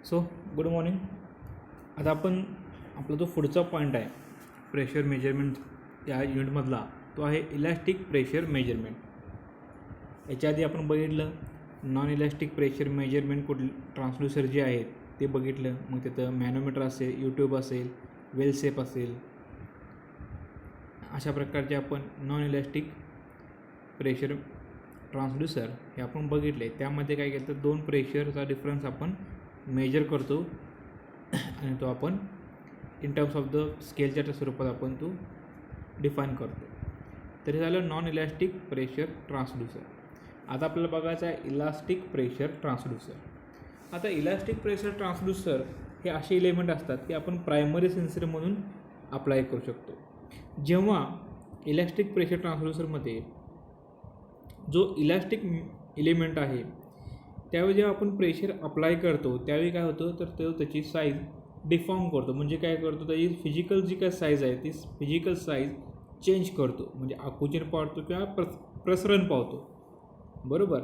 So good morning. आता आपण आपला जो पुढचा पॉईंट आहे प्रेशर मेजरमेंट या युनिटमधला तो आहे इलॅस्टिक प्रेशर मेजरमेंट. याच्या आधी आपण बघितलं non elastic pressure measurement transducer जे आहेत ते बघितलं. मग तिथं मॅनोमीटर असेल, यूट्यूब असेल, वेल सेप असेल, अशा प्रकारचे आपण नॉन इलॅस्टिक प्रेशर ट्रान्सड्यूसर हे आपण बघितले. त्यामध्ये काय केलं तर दोन प्रेशरचा डिफरन्स आपण मेजर करतो आणि तो आपण इन टर्म्स ऑफ द स्केलच्या स्वरूपात आपण तो डिफाईन करतो. तर हे झालं नॉन इलॅस्टिक प्रेशर ट्रान्सड्यूसर. आता आपल्याला बघायचं आहे इलास्टिक प्रेशर ट्रान्सड्यूसर. आता इलास्टिक प्रेशर ट्रान्सड्यूसर हे असे एलिमेंट असतात की आपण प्रायमरी सेन्सरमधून अप्लाय करू शकतो. जेव्हा इलॅस्टिक प्रेशर ट्रान्सड्यूसरमध्ये जो इलॅस्टिक एलिमेंट आहे त्यावेळी जेव्हा आपण प्रेशर अप्लाय करतो त्यावेळी काय होतं तर तो त्याची साईज डिफॉर्म करतो. म्हणजे काय करतो, त्याची फिजिकल जी काय साईज आहे ती फिजिकल साईज चेंज करतो. म्हणजे आकुंचन पावतो किंवा प्रसरण पावतो, बरोबर.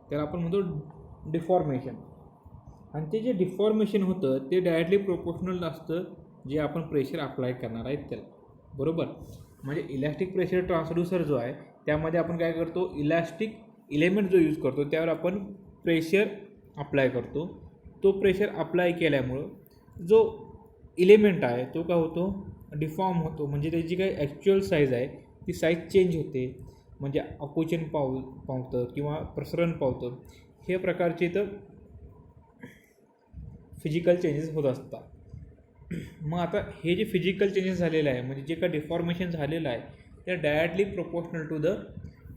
त्याला आपण म्हणतो डिफॉर्मेशन. आणि ते जे डिफॉर्मेशन होतं ते डायरेक्टली प्रोपोर्शनल असतं जे आपण प्रेशर अप्लाय करणार आहेत त्याला, बरोबर. म्हणजे इलॅस्टिक प्रेशर ट्रान्सड्यूसर जो आहे त्यामध्ये आपण काय करतो, इलॅस्टिक एलिमेंट जो यूज करतो त्यावर आपण प्रेशर अप्लाय करतो. तो प्रेशर अप्लाय केल्यामुळं जो एलिमेंट आहे तो काय होतो, डिफॉर्म होतो. म्हणजे त्याची काही ॲक्च्युअल साईज आहे ती साईज चेंज होते. म्हणजे आकुंचन पावतं किंवा प्रसरण पावतं. हे प्रकारचे इथं फिजिकल चेंजेस होत असतात. मग आता हे जे फिजिकल चेंजेस झालेलं आहे म्हणजे जे काय डिफॉर्मेशन झालेलं आहे ते डायरेक्टली प्रोपोर्शनल टू द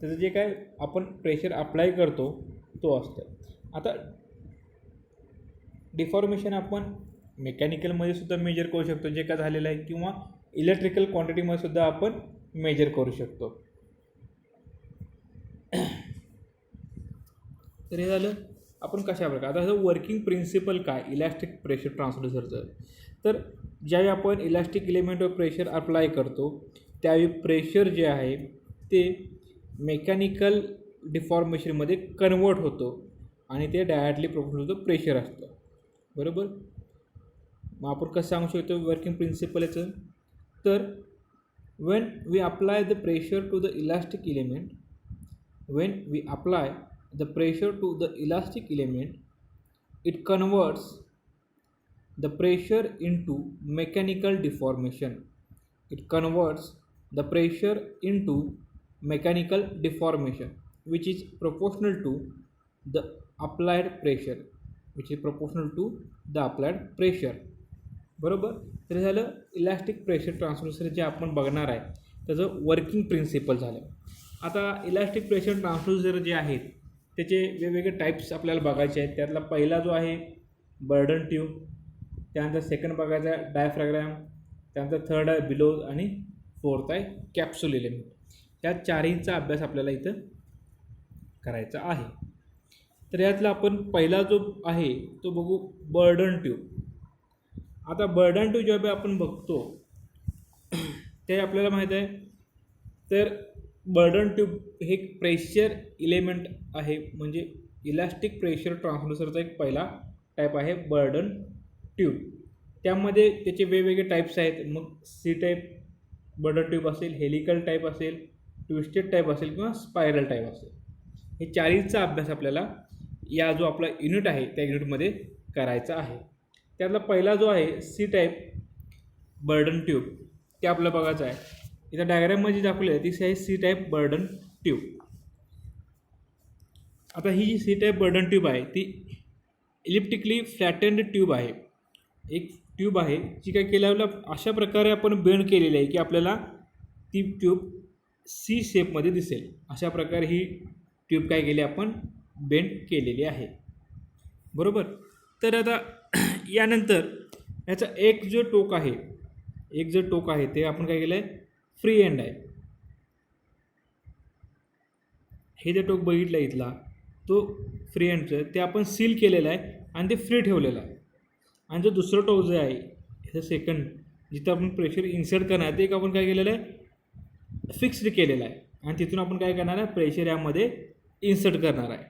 त्याचं जे काय आपण प्रेशर अप्लाय करतो तो असतं. आता डिफॉर्मेशन आपण मेकॅनिकलमध्ये सुद्धा मेजर करू शकतो जे काय झालेलं आहे, किंवा इलेक्ट्रिकल क्वांटिटीमध्ये सुद्धा आपण मेजर करू शकतो. तर हे झालं आपण कशा प्रकारे. आता ह्याचं वर्किंग प्रिन्सिपल काय इलॅस्टिक प्रेशर ट्रान्सड्यूसरचं, तर ज्यावेळी आपण इलॅस्टिक एलिमेंटवर प्रेशर अप्लाय करतो त्यावेळी प्रेशर जे आहे ते मेकॅनिकल डिफॉर्मेशनमध्ये कन्वर्ट होतो आणि ते डायरेक्टली प्रोपोर्शनल टू प्रेशर असतं, बरोबर. मग आपण कसं सांगू शकतो वर्किंग प्रिन्सिपल याचं, तर when we apply the pressure to the elastic element when we apply the pressure to the elastic element, it converts the pressure into mechanical deformation. It converts the pressure into mechanical deformation which is proportional to the applied pressure, बरोबर. तर झालं elastic pressure transducer जे आपण बघणार आहे त्याचं working principle झालं. आता इलॅस्टिक प्रेशर ट्रान्सड्यूसर जे आहेत त्याचे वेगवेगळे टाईप्स आपल्याला बघायचे आहेत. त्यातला पहिला जो आहे बर्डन ट्यूब, त्यानंतर सेकंड बघायचा आहे डायफ्रॅग्राम, त्यानंतर थर्ड आहे बिलो आणि फोर्थ आहे कॅप्सूल एलिमेंट. या चारहीचा अभ्यास आपल्याला इथं करायचा आहे. तर यातला आपण पहिला जो आहे तो बघू बर्डन ट्यूब. आता बर्डन ट्यूब जेव्हा आपण बघतो ते आपल्याला माहीत आहे तर बर्डन ट्यूब हे एक प्रेशर एलिमेंट आहे. म्हणजे इलॅस्टिक प्रेशर ट्रान्सड्यूसरचा एक पहिला टाईप आहे बर्डन ट्यूब. त्यामध्ये त्याचे वेगवेगळे टाईप्स आहेत. मग सी टाईप बर्डन ट्यूब असेल, हेलिकल टाईप असेल, ट्विस्टेड टाईप असेल किंवा स्पायरल टाईप असेल. हे चारहीचा अभ्यास आपल्याला या जो आपला युनिट आहे त्या युनिटमध्ये करायचा आहे. त्यातला पहिला जो आहे सी टाईप बर्डन ट्यूब ते आपल्याला बघायचं आहे. इथं डायग्राममध्ये दाखवली आहे ती आहे सी टाईप बर्डन ट्यूब. आता ही जी सी टाईप बर्डन ट्यूब आहे ती इलिप्टिकली फ्लॅटेंड ट्यूब आहे. एक ट्यूब आहे जी काय केल्याला अशा प्रकारे आपण बेंड केलेली आहे की आपल्याला ती ट्यूब सी शेपमध्ये दिसेल. अशा प्रकारे ही ट्यूब काय केली आपण बेंड केलेली आहे, बरोबर. तर आता यानंतर याचा एक जो टोक आहे ते आपण काय केलं आहे फ्री एंड आहे. हे जे टोक बघितलं इथला तो फ्री एंडचं ते आपण सील केलेलं आहे आणि ते फ्री ठेवलेलं आहे. आणि जो दुसरं टोक जे आहे ह्याचं सेकंड जिथं आपण प्रेशर इन्सर्ट करणार ते एक आपण काय केलेलं आहे फिक्स्ड केलेलं आहे आणि तिथून आपण काय करणार आहे प्रेशर यामध्ये इन्सर्ट करणार आहे.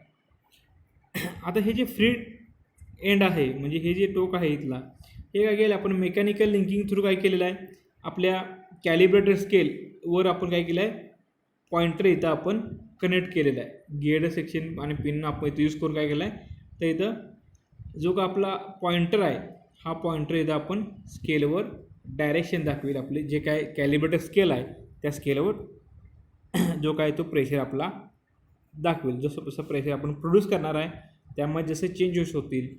आता हे जे फ्री एंड आहे म्हणजे हे जे टोक आहे इथला, हे काय केलं आपण मेकॅनिकल लिंकिंग थ्रू काय केलेलं आहे, आपल्या कॅलिब्रेटेड स्केलवर आपण काय केलं आहे, पॉईंटर इथं आपण कनेक्ट केलेला आहे. गिअर्ड सेक्शन आणि पिन आपण इथं यूज करून काय केलं आहे, तर इथं जो का आपला पॉईंटर आहे, हा पॉईंटर इथं आपण स्केलवर डायरेक्शन दाखवेल. आपले जे काय कॅलिब्रेटेड स्केल आहे त्या स्केलवर जो काय तो प्रेशर आपला दाखवेल. जसं जसं प्रेशर आपण प्रोड्यूस करणार आहे त्यामध्ये जसे चेंजेस होतील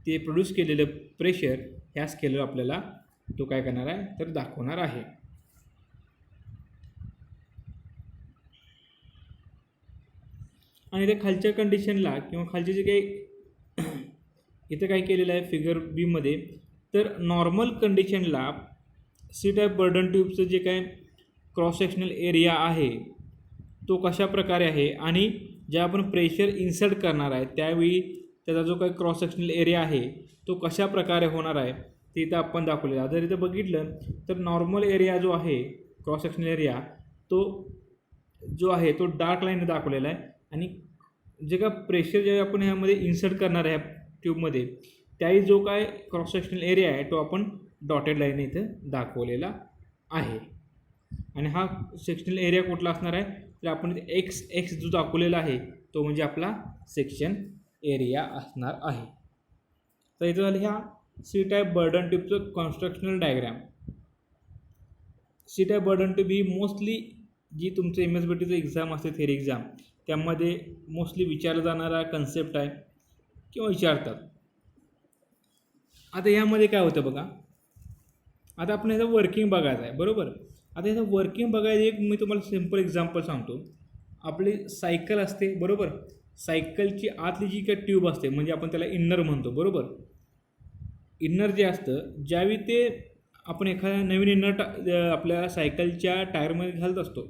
ते प्रोड्यूस केलेलं प्रेशर ह्या स्केलवर आपल्याला तो काय करणार आहे, तर दाखवणार आहे. आणि इथे खालच्या कंडिशनला किंवा खालचे जे काही इथं काय केलेलं आहे फिगर बीमध्ये, तर नॉर्मल कंडिशनला सी टाईप बर्डन ट्यूबचं जे काय क्रॉस सेक्शनल एरिया आहे तो कशा प्रकारे आहे आणि ज्या आपण प्रेशर इन्सर्ट करणार आहे त्यावेळी त्याचा जो काही क्रॉस सेक्शनल एरिया आहे तो कशा प्रकारे होणार आहे ते इथं आपण दाखवलेलं आहे. जर इथं बघितलं तर नॉर्मल एरिया जो आहे क्रॉस सेक्शनल एरिया तो जो आहे तो डार्क लाईनने दाखवलेला आहे आणि जे का प्रेशर जे आपण ह्यामध्ये इन्सर्ट करणार आहे ट्यूबमध्ये त्याही जो काय क्रॉस सेक्शनल एरिया आहे तो आपण डॉटेड लाईनने इथं दाखवलेला आहे. आणि हा सेक्शनल एरिया कुठला असणार आहे, तर आपण इथे एक्स जो दाखवलेला आहे तो म्हणजे आपला सेक्शन एरिया असणार आहे. तर इथं झालं ह्या सी टाईप बर्डन ट्यूबचं constructional diagram. C type Bourdon tube ही मोस्टली जी तुमचं MSBTचं एक्झाम असते थेरी एक्झाम त्यामध्ये मोस्टली विचारला जाणारा कन्सेप्ट आहे किंवा विचारतात. आता यामध्ये काय होतं बघा, आता आपण याचं वर्किंग बघायचं आहे बरोबर. आता याचं वर्किंग बघायचं एक मी तुम्हाला सिम्पल एक्झाम्पल सांगतो. आपली सायकल असते बरोबर, सायकलची आतली जी काही ट्यूब असते म्हणजे आपण त्याला इन्नर म्हणतो बरोबर. इन्नर जे असतं ज्यावेळी ते आपण एखाद्या नवीन इन्नर आपल्या सायकलच्या टायरमध्ये घालत असतो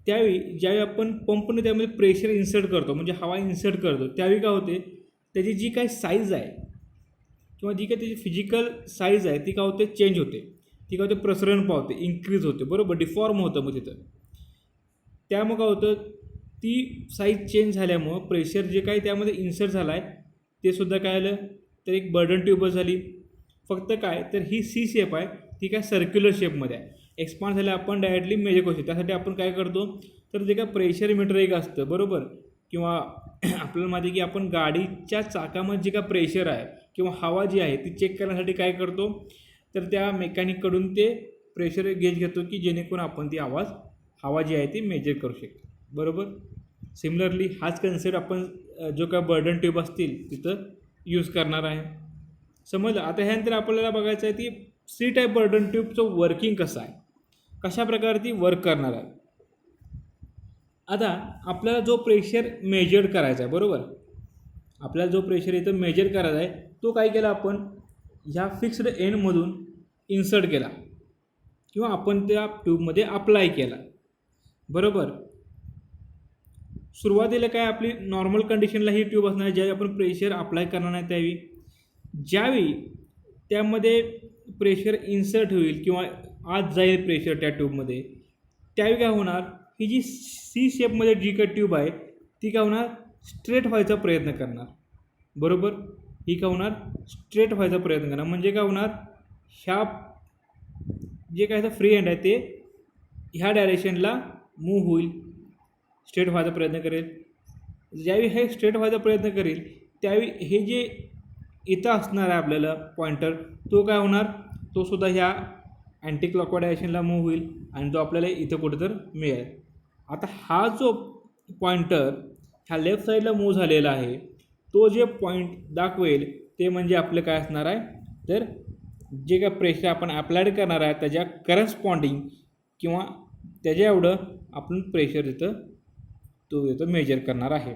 त्यावेळी ज्यावेळी आपण पंपने त्यामध्ये प्रेशर इन्सर्ट करतो म्हणजे हवा इन्सर्ट करतो त्यावेळी काय होते, त्याची जी काही साईज आहे किंवा जी काही त्याची फिजिकल साईज आहे ती काय होते चेंज होते, ती काय होते प्रसरण पावते, इन्क्रीज होते बरोबर, डिफॉर्म होतं मग तिथं. त्यामुळं काय होतं ती साईज चेंज झाल्यामुळं प्रेशर जे काही त्यामध्ये इन्सर्ट झालं आहे ते सुद्धा काय आलं तर एक बर्डन ट्यूबच झाली. फक्त काय तर ही सी शेप आहे ती काय सर्क्युलर शेपमध्ये आहे. एक्सपांड झाल्या आपण डायरेक्टली मेजर करू शकतो. त्यासाठी आपण काय करतो तर जे काय प्रेशर मीटर एक असतं बरोबर किंवा आपल्याला माहिती आहे की आपण गाडीच्या चाकामध्ये जे काय प्रेशर आहे किंवा हवा जी आहे ती चेक करण्यासाठी काय करतो तर त्या मेकॅनिककडून ते प्रेशर गेज घेतो की जेणेकरून आपण ती हवा जी आहे ती मेजर करू शकतो बरोबर. सिमिलरली हाच कन्सेप्ट आपण जो काय बर्डन ट्यूब असतील तिथं यूज करणार आहे. समजलं. आता ह्यानंतर आपल्याला बघायचं आहे ती सी टाईप बर्डन ट्यूबचं वर्किंग कसं आहे, कशा प्रकारे ती वर्क करणार आहे. आता आपल्याला जो प्रेशर मेजर करायचा आहे बरोबर, आपल्याला जो प्रेशर इथं मेजर करायचा आहे तो काय केला आपण ह्या फिक्स्ड एंडमधून इन्सर्ट केला किंवा आपण त्या ट्यूबमध्ये अप्लाय केला बरोबर. सुरुवातीला काय आपली नॉर्मल कंडिशनला ही ट्यूब असणार आहे ज्यावेळी आपण प्रेशर अप्लाय करणार नाही त्यावेळी. ज्यावेळी त्यामध्ये प्रेशर इन्सर्ट होईल किंवा आत जाईल प्रेशर त्या ट्यूबमध्ये त्यावेळी काय होणार, ही जी सी शेपमध्ये जी काही ट्यूब आहे ती काय होणार स्ट्रेट व्हायचा प्रयत्न करणार बरोबर. ही काय होणार स्ट्रेट व्हायचा प्रयत्न करणार म्हणजे काय होणार ह्या जे काय फ्री हँड आहे ते ह्या डायरेक्शनला मूव्ह होईल, स्ट्रेट व्हायचा प्रयत्न करेल. ज्यावेळी हे स्ट्रेट व्हायचा प्रयत्न करेल त्यावेळी हे जे इथं असणार आहे आपल्याला पॉईंटर तो काय होणार तो सुद्धा ह्या अँटी क्लॉकवाईज डायरेक्शनला मूव्ह होईल आणि तो आपल्याला इथं कुठेतर मिळेल. आता हा जो पॉईंटर ह्या लेफ्ट साईडला मूव्ह झालेला आहे तो जे पॉईंट दाखवेल ते म्हणजे आपलं काय असणार आहे तर जे काय प्रेशर आपण अप्लाइड करणार आहे त्याच्या करस्पॉन्डिंग किंवा त्याच्या एवढं आपण प्रेशर इथं मेजर करणार आहे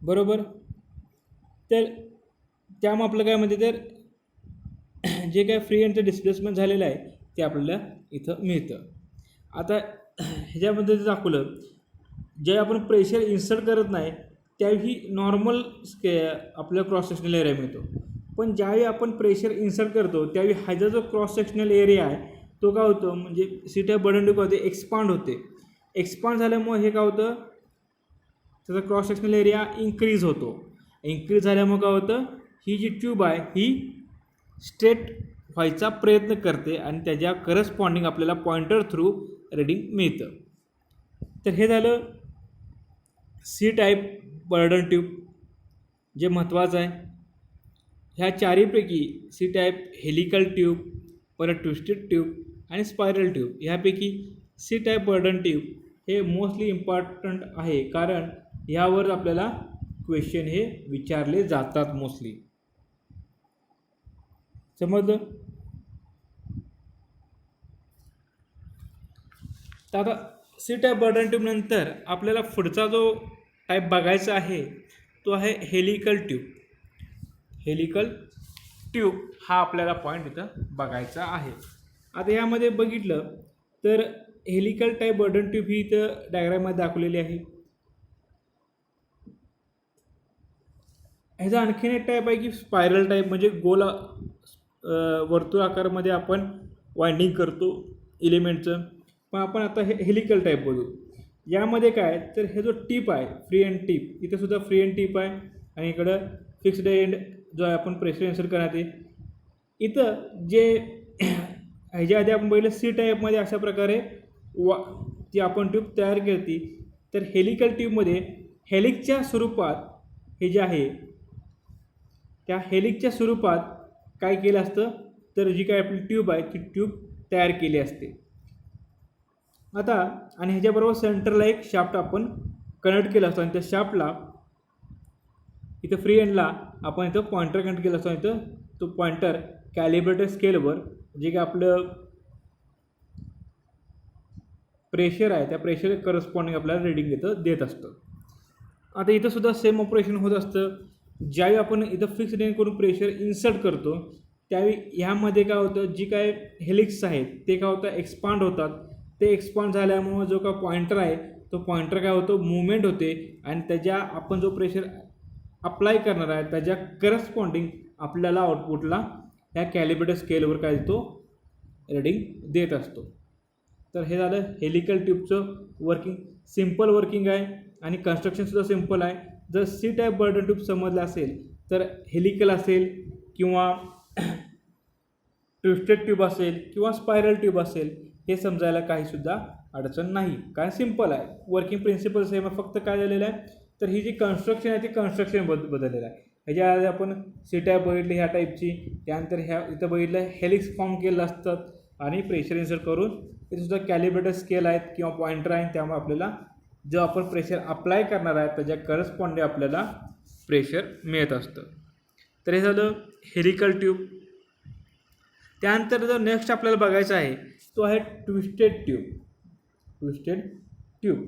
बरोबर. तर त्यामुळे आपलं काय म्हणजे तर जे काय फ्री हँडचं डिस्प्लेसमेंट झालेलं आहे ते आपल्याला इथं मिळतं. आता ह्याच्यामध्ये दाखवलं जे आपण प्रेशर इन्सर्ट करत नाही त्यावेळी नॉर्मल आपल्या क्रॉस सेक्शनल एरिया मिळतो, पण ज्यावेळी आपण प्रेशर इन्सर्ट करतो त्यावेळी ह्याचा जो क्रॉस सेक्शनल एरिया आहे तो काय होतो म्हणजे सी टाईप बर्डन ट्यूब होते एक्सपांड होते. एक्सपांड झाल्यामुळे हे काय होतं त्याचा क्रॉस सेक्शनल एरिया इन्क्रीज होतो. इन्क्रीज झाल्यामुळे काय होतं, ही जी ट्यूब आहे ही स्ट्रेट व्हायचा प्रयत्न करते आणि त्याच्या करस्पॉन्डिंग आपल्याला पॉइंटर थ्रू रीडिंग मिळतं. तर हे झालं सी टाईप बर्डन ट्यूब, जे महत्त्वाचं आहे. ह्या चारीपैकी सी टाईप हेलिकल ट्यूब, परत ट्विस्टेड ट्यूब आणि स्पायरल ट्यूब, ह्यापैकी सी टाईप बर्डन ट्यूब हे मोस्टली इम्पॉर्टंट आहे, कारण ह्यावर आपल्याला क्वेश्चन हे विचारले जातात मोस्टली. समजलं? तर आता सी टाईप बर्डन ट्यूब नंतर आपल्याला पुढचा जो टाईप बघायचा आहे तो आहे हेलिकल ट्यूब. हेलिकल ट्यूब हा आपल्याला पॉईंट इथं बघायचा आहे. आता यामध्ये बघितलं तर हेलिकल टाईप बर्डन ट्यूब ही इथं डायग्राममध्ये दाखवलेली आहे. ह्याचा आणखीन एक टाईप आहे की स्पायरल टाईप, म्हणजे गोल वर्तुळ आकारामध्ये आपण वाइंडिंग करतो एलिमेंटचं. पण आपण आता हे हेलिकल टाईप बघू. यामध्ये काय तर हे जो टिप आहे फ्री एंड टिप, इथं सुद्धा फ्री एंड टिप आहे आणि इकडं फिक्स्ड एंड जो आहे आपण प्रेशर इन्सर्ट करण्यात येईल. इथं जे ह्याच्या आधी आपण बघितलं सी टाईपमध्ये अशा प्रकारे ती आपण ट्यूब तयार केली. तर हेलिकल ट्यूबमध्ये हेलिक्सच्या स्वरूपात हे जे आहे त्या हेलिक्सच्या स्वरूपात काय केलं असतं तर जी काय आपली ट्यूब आहे ती ट्यूब तयार केली असते. आता आणि ह्याच्याबरोबर सेंटरला एक शाफ्ट आपण कनेक्ट केला असतो आणि त्या शाफ्टला इथं फ्री एंडला आपण इथं पॉइंटर कनेक्ट केला असतो. इथं तो पॉइंटर कॅलिब्रेटेड स्केलवर जे काय आपलं प्रेशर आहे त्या प्रेशर करस्पॉन्डिंग आपल्याला रीडिंग इथं देत असतं. आता इथं सुद्धा सेम ऑपरेशन होत असतं. ज्यावेळी आपण इथं फिक्स रेंज करून प्रेशर इन्सर्ट करतो त्यावेळी ह्यामध्ये काय होतं, जी काय हेलिक्स आहेत ते काय होतं एक्सपांड होतात. ते एक्सपांड झाल्यामुळं जो का पॉइंटर आहे तो पॉइंटर काय होतो मूवमेंट होते आणि त्याच्या आपण जो प्रेशर अप्लाय करणार आहे त्याच्या करस्पॉन्डिंग आपल्याला आउटपुटला ह्या कॅलिब्रेटेड स्केलवर काय देतो रीडिंग देत असतो. तर हे झालं हेलिकल ट्यूबचं वर्किंग. सिम्पल वर्किंग आहे आणि कन्स्ट्रक्शनसुद्धा सिम्पल आहे. जर सी टाईप बर्डन ट्यूब समजलं असेल तर हेलिकल असेल किंवा ट्विस्टेड ट्यूब असेल किंवा स्पायरल ट्यूब असेल हे समजायला काहीसुद्धा अडचण नाही, कारण सिम्पल आहे. वर्किंग प्रिन्सिपल सेम आहे. फक्त काय झालेलं आहे तर ही जी कन्स्ट्रक्शन आहे ती कन्स्ट्रक्शन बदललेलं आहे. ह्याच्या आधी आपण सी टाईप बघितली ह्या टाईपची, त्यानंतर ह्या इथं बघितलं हेलिक्स फॉर्म केलेलं असतात आणि प्रेशर इन्सर्ट करून इथे सुद्धा कॅलिब्रेटेड स्केल आहेत किंवा पॉइंटर आहे. त्यामुळे आपल्याला जो आपण प्रेशर अप्लाय करणार आहे त्याच्या करस्पॉन्डिंग आपल्याला प्रेशर मिळत असतं. तर हे झालं हेलिकल ट्यूब. त्यानंतर जो नेक्स्ट आपल्याला बघायचा आहे तो आहे twisted tube. Twisted tube,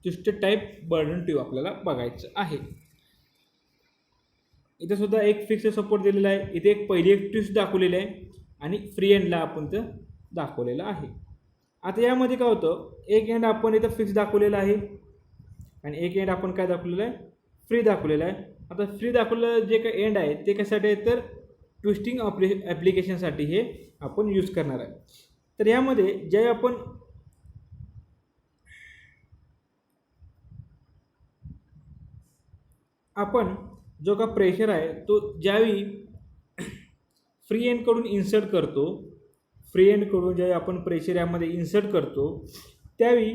twisted type Bourdon tube आपल्याला बघायचं आहे. इथं सुद्धा एक फिक्स सपोर्ट दिलेला आहे. इथे एक पहिली एक ट्विस्ट दाखवलेली आहे आणि फ्री एंडला आपण इथं दाखवलेलं आहे. आता यामध्ये काय होतं एक एंड आपण इथं फिक्स दाखवलेला आहे आणि एक एंड आपण काय दाखवलेलं आहे फ्री दाखवलेलं आहे. आता फ्री दाखवलेलं जे काही एंड आहे ते कशासाठी आहे तर ट्विस्टिंग ॲप्लिकेशनसाठी हे आपण यूज करणार आहे. तर यामध्ये जे आपण जो का प्रेशर आहे तो ज्यावेळी फ्री एंडकडून इन्सर्ट करतो, फ्री एंडकडून ज्यावेळी आपण प्रेशर यामध्ये इन्सर्ट करतो त्यावेळी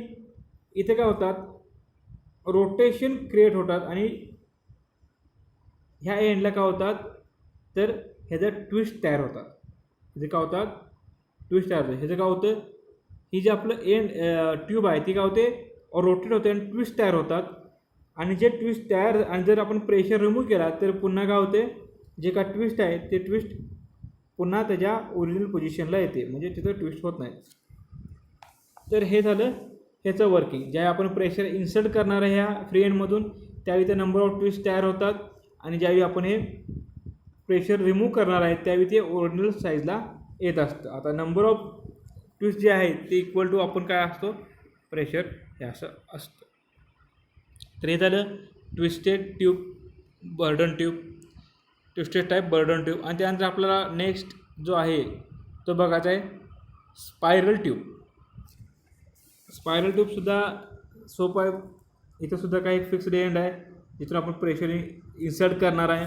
इथे काय होतात रोटेशन क्रिएट होतात आणि ह्या एंडला काय होतात तर ह्याचा ट्विस्ट तयार होतात. ह्याचे काय होतात ट्विस्ट तयार होतात. ह्याचं काय होतं ही जे आपलं एंड ट्यूब आहे ती काय होते रोटेट होते आणि ट्विस्ट तयार होतात. आणि जे ट्विस्ट तयार आणि जर आपण प्रेशर रिमूव्ह केला तर पुन्हा काय होते जे का ट्विस्ट आहे ते ट्विस्ट पुन्हा त्याच्या ओरिजिनल पोझिशनला येते, म्हणजे तिथं ट्विस्ट होत नाही. तर हे झालं ह्याचं वर्किंग. ज्या आपण प्रेशर इन्सर्ट करणार आहे ह्या फ्री एंडमधून त्यावेळी ते नंबर ऑफ ट्विस्ट तयार होतात आणि ज्यावेळी आपण हे प्रेशर रिमूव्ह करणार आहे त्यावेळी ते ओरिजिनल साईजला येत असतं. आता नंबर ऑफ ट्विस्ट जे आहे ते इक्वल टू आपण काय असतो प्रेशर हे असं असतं. तर हे झालं twisted tube burden tube, twisted type Bourdon tube. आणि त्यानंतर आपल्याला नेक्स्ट जो आहे तो बघायचा आहे स्पायरल ट्यूब. स्पायरल ट्यूबसुद्धा सोपं आहे. इथं सुद्धा काही फिक्स्ड एंड आहे, इथून आपण प्रेशर इन्सर्ट करणार आहे.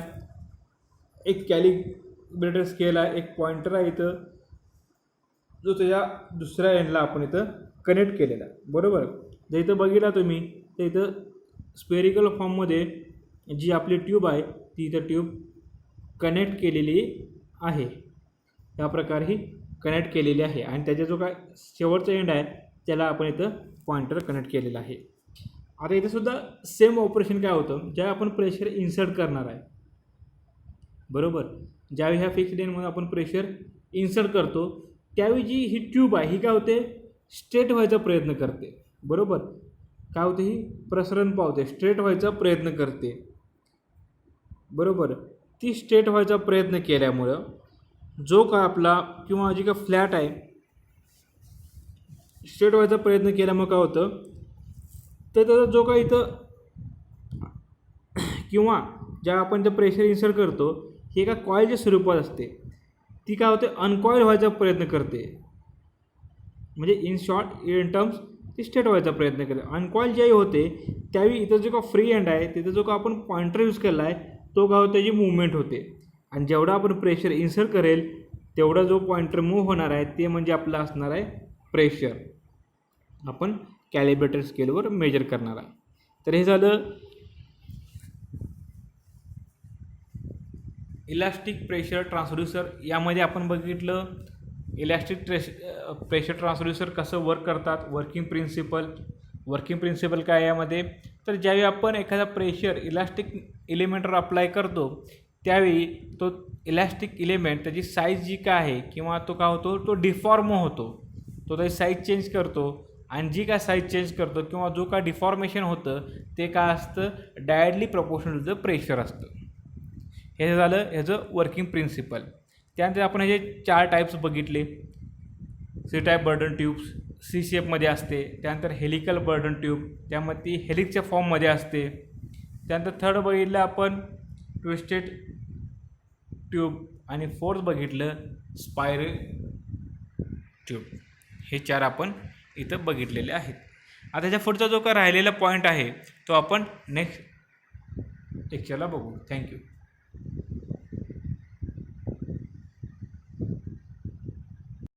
एक कॅलिब्रेटर स्केल आहे, एक पॉइंटर आहे इथं, जो त्याच्या दुसऱ्या एंडला आपण इथं कनेक्ट केलेला आहे. बरोबर. जर इथं बघितला तुम्ही तर इथं स्पेरिकल फॉर्ममध्ये जी आपली ट्यूब आहे ती इथं ट्यूब कनेक्ट केलेली आहे. या प्रकारे ही कनेक्ट केलेली आहे आणि त्याचा जो काय शेवटचा एंड आहे त्याला आपण इथं पॉइंटर कनेक्ट केलेला आहे. आता इथं सुद्धा सेम ऑपरेशन काय होतं, ज्यावेळी आपण प्रेशर इन्सर्ट करणार आहे. बरोबर. ज्यावेळी ह्या फिक्स्ड एंडमध्ये आपण प्रेशर इन्सर्ट करतो त्यावेळी जी ही ट्यूब आहे ही काय होते, स्ट्रेट व्हायचा प्रयत्न करते. बरोबर. काय होते, ही प्रसरण पावते, स्ट्रेट व्हायचा प्रयत्न करते. बरोबर. ती स्ट्रेट व्हायचा प्रयत्न केल्यामुळं जो का आपला किंवा जी का फ्लॅट आहे स्ट्रेट व्हायचा प्रयत्न केल्यामुळे काय होतं, तर त्याचा जो काय इथं किंवा ज्या आपण ते प्रेशर इन्सर्ट करतो हे एका कॉईलच्या स्वरूपात असते, ती काय होते अनकॉईल व्हायचा प्रयत्न करते. म्हणजे इन शॉर्ट इन टर्म्स ती स्ट्रेट व्हायचा प्रयत्न करते. अनकॉईल ज्यावेळी होते त्यावेळी इथं जो का फ्री एंड आहे तिथं जो का आपण पॉइंटर यूज केला आहे तो काय होतं, त्याची मूवमेंट होते. आणि जेवढा आपण प्रेशर इन्सर्ट करेल तेवढा जो पॉइंटर मूव्ह होणार आहे ते म्हणजे आपला असणार आहे प्रेशर. आपण कॅलिब्रेटर स्केलवर मेजर करणार आहे. तर हे झालं इलास्टिक प्रेशर ट्रान्सड्यूसर. यामध्ये आपण बघितलं इलास्टिक प्रेशर ट्रान्सड्यूसर कसं वर्क करतात, वर्किंग प्रिन्सिपल काय यामध्ये. तर ज्यावेळी आपण एखादा प्रेशर इलास्टिक एलिमेंटवर अप्लाय करतो त्यावेळी तो इलास्टिक एलिमेंट त्याची साईज जी काय आहे किंवा तो काय होतो, तो डिफॉर्म होतो, तो त्याची साईज चेंज करतो. आणि जी काय साईज चेंज करतो किंवा जो काय डिफॉर्मेशन होतं ते काय असतं, directly proportional to the pressure असतं. हे झालं ह्याचं वर्किंग प्रिन्सिपल. त्यानंतर आपण ह्याचे 4 टाईप्स बघितले. C type Bourdon tubes C शेपमध्ये असते. त्यानंतर हेलिकल बर्डन ट्यूब, त्यामध्ये ती हेलिक्सच्या फॉर्ममध्ये असते. त्यानंतर थर्ड बघितलं आपण ट्विस्टेड ट्यूब आणि फोर्थ बघितलं स्पायरल ट्यूब. हे 4 आपण इथं बघितलेले आहेत. आता त्याच्या पुढचा जो काय राहिलेला पॉईंट आहे तो आपण नेक्स्ट लेक्चरला बघू. थँक्यू.